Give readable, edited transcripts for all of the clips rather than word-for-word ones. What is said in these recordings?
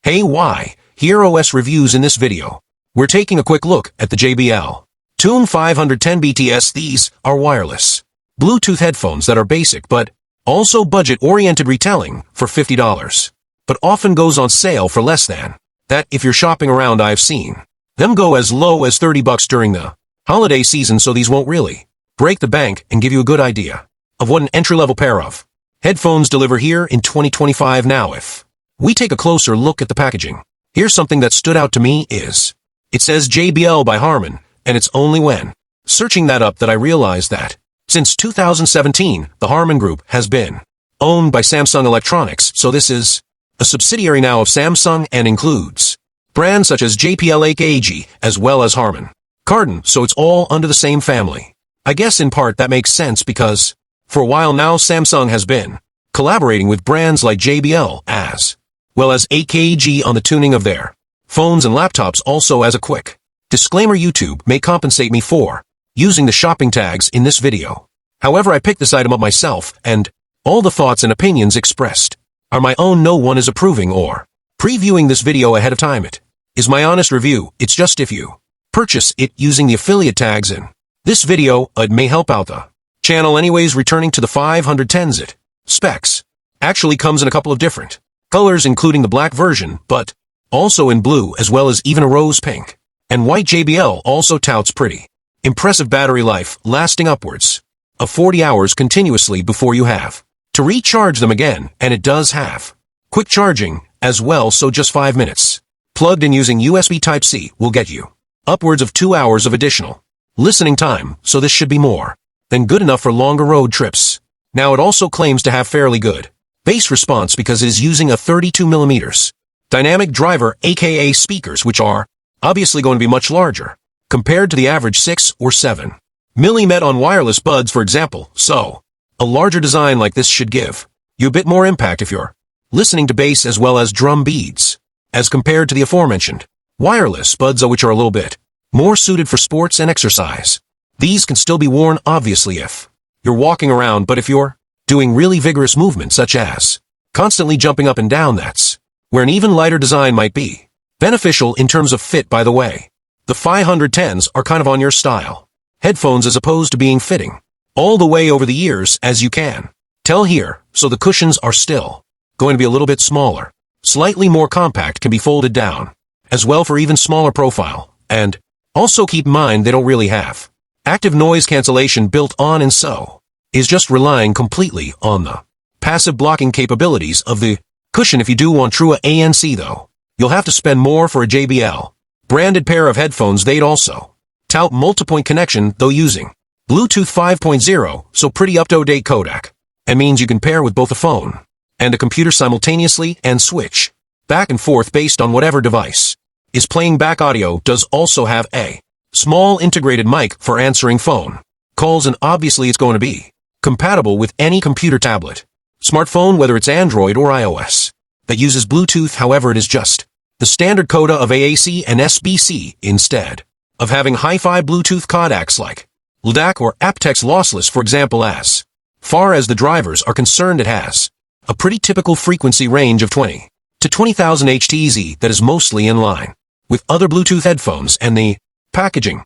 Here OS reviews in this video. We're taking a quick look at the JBL Tune 510 BTS. These are wireless Bluetooth headphones that are basic but also budget-oriented, retailing for $50, but often goes on sale for less than that if you're shopping around. I've seen them go as low as $30 during the holiday season, so these won't really break the bank and give you a good idea of what an entry-level pair of headphones deliver here in 2025. Now, if we take a closer look at the packaging, here's something that stood out to me is it says JBL by Harman, and it's only when searching that up that I realized that since 2017, the Harman Group has been owned by Samsung Electronics, so this is a subsidiary now of Samsung and includes brands such as JBL AKG as well as Harman Kardon, so it's all under the same family. I guess in part that makes sense because for a while now Samsung has been collaborating with brands like JBL as well as AKG on the tuning of their phones and laptops. Also, as a quick disclaimer, YouTube may compensate me for using the shopping tags in this video. However, I picked this item up myself, and all the thoughts and opinions expressed are my own. No one is approving or previewing this video ahead of time. It is my honest review. It's just if you purchase it using the affiliate tags in this video, it may help out the channel anyways. Returning to the 510s, it specs actually comes in a couple of different colors, including the black version, but also in blue as well as even a rose pink and white. JBL also touts pretty impressive battery life, lasting upwards of 40 hours continuously before you have to recharge them again, and it does have quick charging as well, so just 5 minutes plugged in using USB Type-C will get you upwards of 2 hours of additional listening time, so this should be more than good enough for longer road trips. Now, it also claims to have fairly good bass response because it is using a 32mm dynamic driver, aka speakers, which are obviously going to be much larger compared to the average 6 or 7mm on wireless buds, for example, so a larger design like this should give you a bit more impact if you're listening to bass as well as drum beats, as compared to the aforementioned wireless buds, which are a little bit more suited for sports and exercise. These can still be worn, obviously, if you're walking around, but if you're doing really vigorous movements such as constantly jumping up and down, that's where an even lighter design might be beneficial in terms of fit. By the way, the 510s are kind of on your style headphones as opposed to being fitting all the way over the years, as you can tell here, so the cushions are still going to be a little bit smaller, slightly more compact, can be folded down as well for even smaller profile, and also keep in mind they don't really have active noise cancellation built on, and so is just relying completely on the passive blocking capabilities of the cushion. If you do want true ANC though, you'll have to spend more for a JBL branded pair of headphones. They'd also tout multipoint connection though, using Bluetooth 5.0, so pretty up-to-date codec, and means you can pair with both a phone and a computer simultaneously and switch back and forth based on whatever device is playing back. Audio does also have a small integrated mic for answering phone calls, and obviously it's going to be compatible with any computer, tablet, smartphone, whether it's Android or iOS, that uses Bluetooth. However, it is just the standard coda of AAC and SBC instead of having hi-fi Bluetooth codecs like LDAC or aptX lossless, for example. As far as the drivers are concerned, it has a pretty typical frequency range of 20 to 20,000 Hz that is mostly in line with other Bluetooth headphones, and the packaging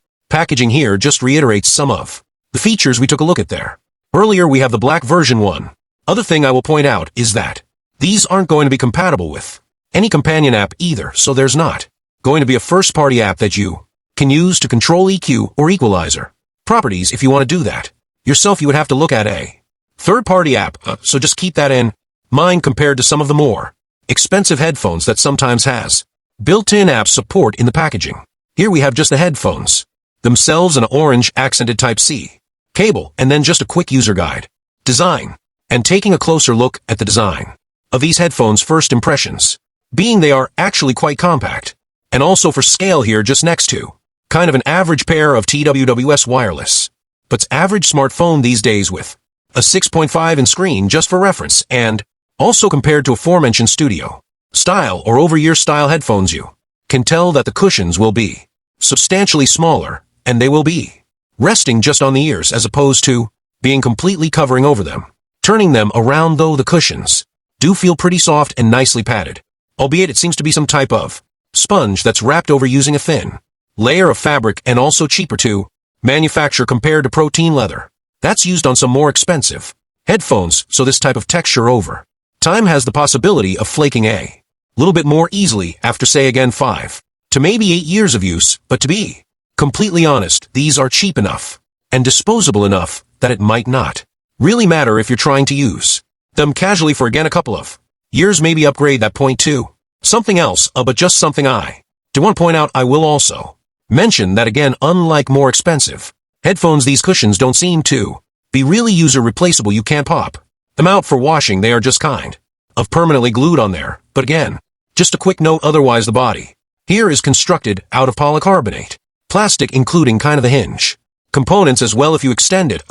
here just reiterates some of the features we took a look at there earlier. We have the black version. One other thing I will point out is that these aren't going to be compatible with any companion app either, so there's not going to be a first-party app that you can use to control EQ or equalizer properties. If you want to do that yourself, you would have to look at a third-party app, so just keep that in mind compared to some of the more expensive headphones that sometimes has built-in app support in the packaging. Here we have just the headphones themselves, an orange accented Type-C cable, and then just a quick user guide design. And taking a closer look at the design of these headphones, first impressions being they are actually quite compact, and also for scale here, just next to kind of an average pair of TWWS wireless but's average smartphone these days, with a 6.5-inch screen just for reference, and also compared to aforementioned studio style or over-ear style headphones, you can tell that the cushions will be substantially smaller, and they will be resting just on the ears as opposed to being completely covering over them. Turning them around though, the cushions do feel pretty soft and nicely padded, albeit it seems to be some type of sponge that's wrapped over using a thin layer of fabric and also cheaper to manufacture compared to protein leather. That's used on some more expensive headphones, so this type of texture over time has the possibility of flaking a little bit more easily after, say again, 5 to maybe 8 years of use, but to be completely honest, these are cheap enough and disposable enough that it might not really matter if you're trying to use them casually for again a couple of years, maybe upgrade that point to something else, but just something I do want to point out. I will also mention that again, unlike more expensive headphones, these cushions don't seem to be really user replaceable. You can't pop them out for washing. They are just kind of permanently glued on there. But again, just a quick note, otherwise the body here is constructed out of polycarbonate plastic, including kind of the hinge components as well if you extend it.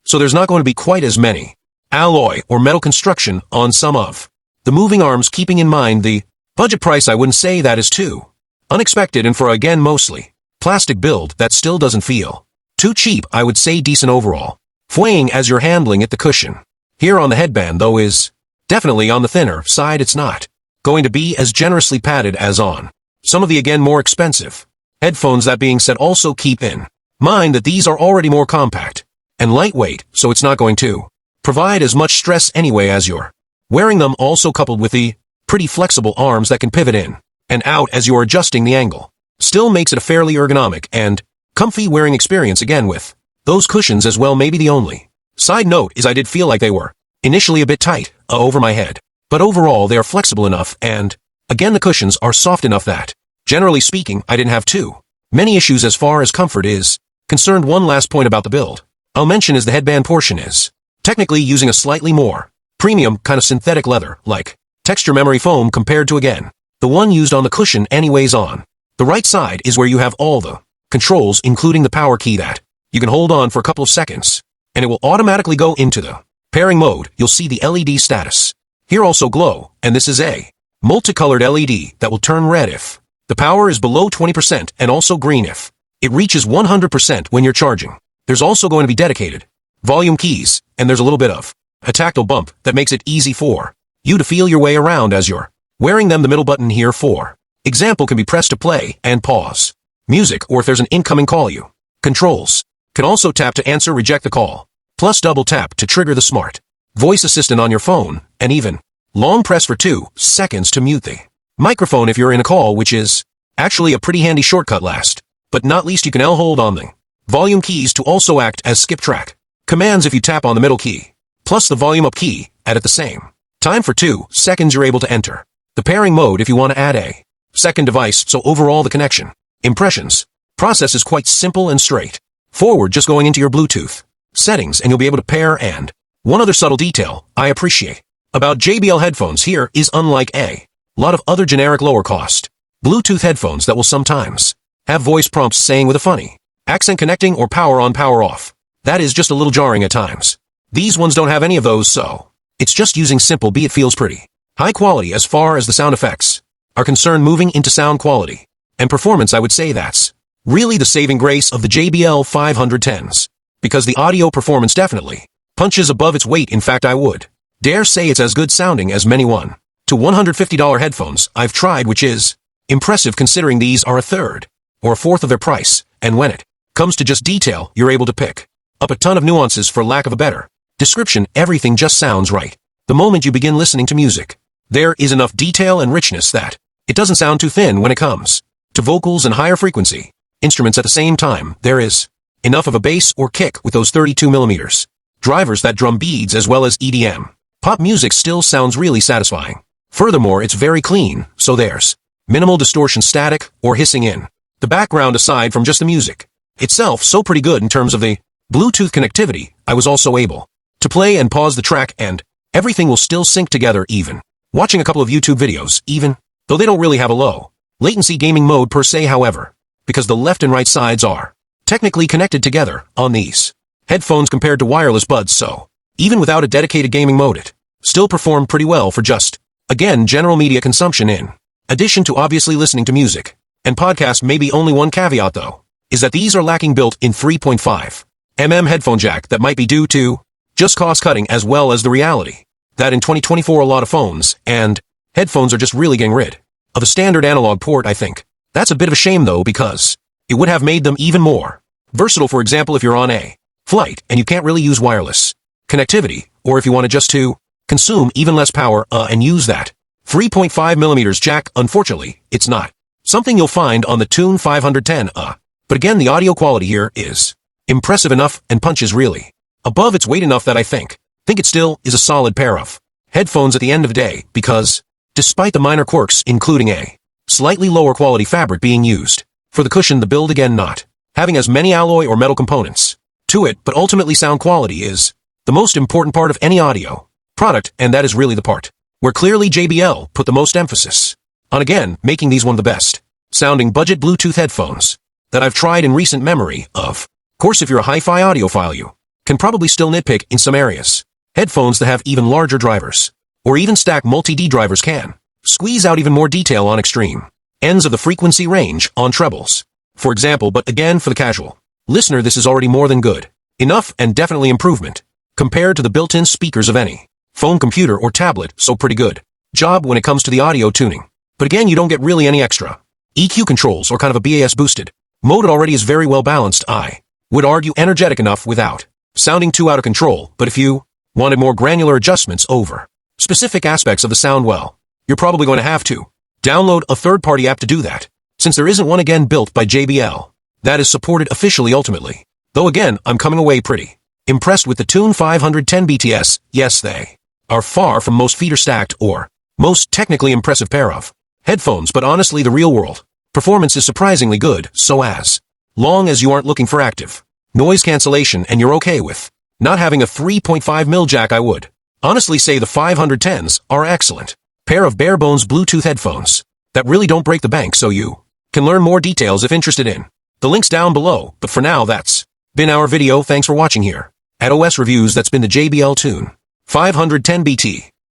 So there's not going to be quite as many alloy or metal construction on some of the moving arms. Keeping in mind the budget price, I wouldn't say that is too unexpected, and for again mostly plastic build, that still doesn't feel too cheap. I would say decent overall swaying as you're handling it. The cushion here on the headband though is definitely on the thinner side. It's not going to be as generously padded as on some of the again more expensive headphones. That being said, also keep in mind that these are already more compact and lightweight, so it's not going to provide as much stress anyway as you're wearing them. Also coupled with the pretty flexible arms that can pivot in and out as you're adjusting the angle, still makes it a fairly ergonomic and comfy wearing experience. Again, with those cushions as well. Maybe the only side note is I did feel like they were initially a bit tight over my head, but overall they are flexible enough, and again the cushions are soft enough that, generally speaking, I didn't have too many issues as far as comfort is concerned. One last point about the build I'll mention is the headband portion is technically using a slightly more premium kind of synthetic leather like texture memory foam compared to again the one used on the cushion. Anyways, on the right side is where you have all the controls, including the power key that you can hold on for a couple of seconds and it will automatically go into the pairing mode. You'll see the LED status here also glow, and this is a multicolored LED that will turn red if the power is below 20% and also green if it reaches 100% when you're charging. There's also going to be dedicated volume keys, and there's a little bit of a tactile bump that makes it easy for you to feel your way around as you're wearing them. The middle button here, for example, can be pressed to play and pause music, or if there's an incoming call, you controls can also tap to answer, reject the call, plus double tap to trigger the smart voice assistant on your phone, and even long press for 2 seconds to mute the microphone if you're in a call, which is actually a pretty handy shortcut. Last but not least, you can hold on the volume keys to also act as skip track commands if you tap on the middle key, plus the volume up key at the same time. For 2 seconds, you're able to enter the pairing mode if you want to add a second device. So overall, the connection impressions process is quite simple and straight forward, just going into your Bluetooth settings and you'll be able to pair. And one other subtle detail I appreciate about JBL headphones here is, unlike a lot of other generic lower cost Bluetooth headphones that will sometimes have voice prompts saying with a funny accent connecting or power on, power off, that is just a little jarring at times. These ones don't have any of those, so it's just using simple B. It feels pretty high quality as far as the sound effects are concerned. Moving into sound quality and performance, I would say that's really the saving grace of the JBL 510s, because the audio performance definitely punches above its weight. In fact, I would dare say it's as good sounding as many $1 to $150 headphones I've tried, which is impressive considering these are a third or a fourth of their price, and when it comes to just detail, you're able to pick up a ton of nuances. For lack of a better description, everything just sounds right the moment you begin listening to music. There is enough detail and richness that it doesn't sound too thin when it comes to vocals and higher frequency instruments. At the same time, there is enough of a bass or kick with those 32mm drivers that drum beads as well as EDM pop music still sounds really satisfying. Furthermore, it's very clean, so there's minimal distortion, static, or hissing in the background aside from just the music itself. So pretty good in terms of the Bluetooth connectivity. I was also able to play and pause the track, and everything will still sync together even watching a couple of YouTube videos, even though they don't really have a low latency gaming mode per se. However, because the left and right sides are technically connected together on these headphones compared to wireless buds, so even without a dedicated gaming mode, it still performed pretty well for just, again, general media consumption in addition to obviously listening to music and podcasts. Maybe only one caveat though is that these are lacking built-in 3.5mm headphone jack. That might be due to just cost cutting, as well as the reality that in 2024 a lot of phones and Headphones are just really getting rid of a standard analog port, I think. That's a bit of a shame though, because it would have made them even more versatile. For example, if you're on a flight and you can't really use wireless connectivity, or if you wanted just to consume even less power and use that 3.5mm jack. Unfortunately, it's not something you'll find on the Tune 510. But again, the audio quality here is impressive enough and punches really above its weight enough that I think it still is a solid pair of headphones at the end of the day, because despite the minor quirks, including a slightly lower quality fabric being used for the cushion, the build again not having as many alloy or metal components to it, but ultimately sound quality is the most important part of any audio product, and that is really the part where clearly JBL put the most emphasis on, again, making these one of the best sounding budget Bluetooth headphones that I've tried in recent memory. Of course, if you're a hi-fi audiophile, you can probably still nitpick in some areas. Headphones that have even larger drivers, or even stack multi-D drivers, can squeeze out even more detail on extreme ends of the frequency range on trebles, for example. But again, for the casual listener, this is already more than good enough, and definitely improvement compared to the built-in speakers of any phone, computer, or tablet. So pretty good job when it comes to the audio tuning. But again, you don't get really any extra EQ controls or kind of a BAS boosted mode. It already is very well balanced. I would argue energetic enough without sounding too out of control. But if you wanted more granular adjustments over specific aspects of the sound, well, you're probably going to have to download a third-party app to do that, since there isn't one, again, built by JBL that is supported officially ultimately. Though again, I'm coming away pretty impressed with the Tune 510 BTS. Yes, they are far from most feeder stacked or most technically impressive pair of headphones, but honestly, the real world performance is surprisingly good, so as long as you aren't looking for active noise cancellation and you're okay with not having a 3.5mm jack, I would honestly say the 510s are excellent pair of bare-bones Bluetooth headphones that really don't break the bank. So you can learn more details if interested in the links down below. But for now, that's been our video. Thanks for watching here at OS Reviews. That's been the JBL Tune 510 BT.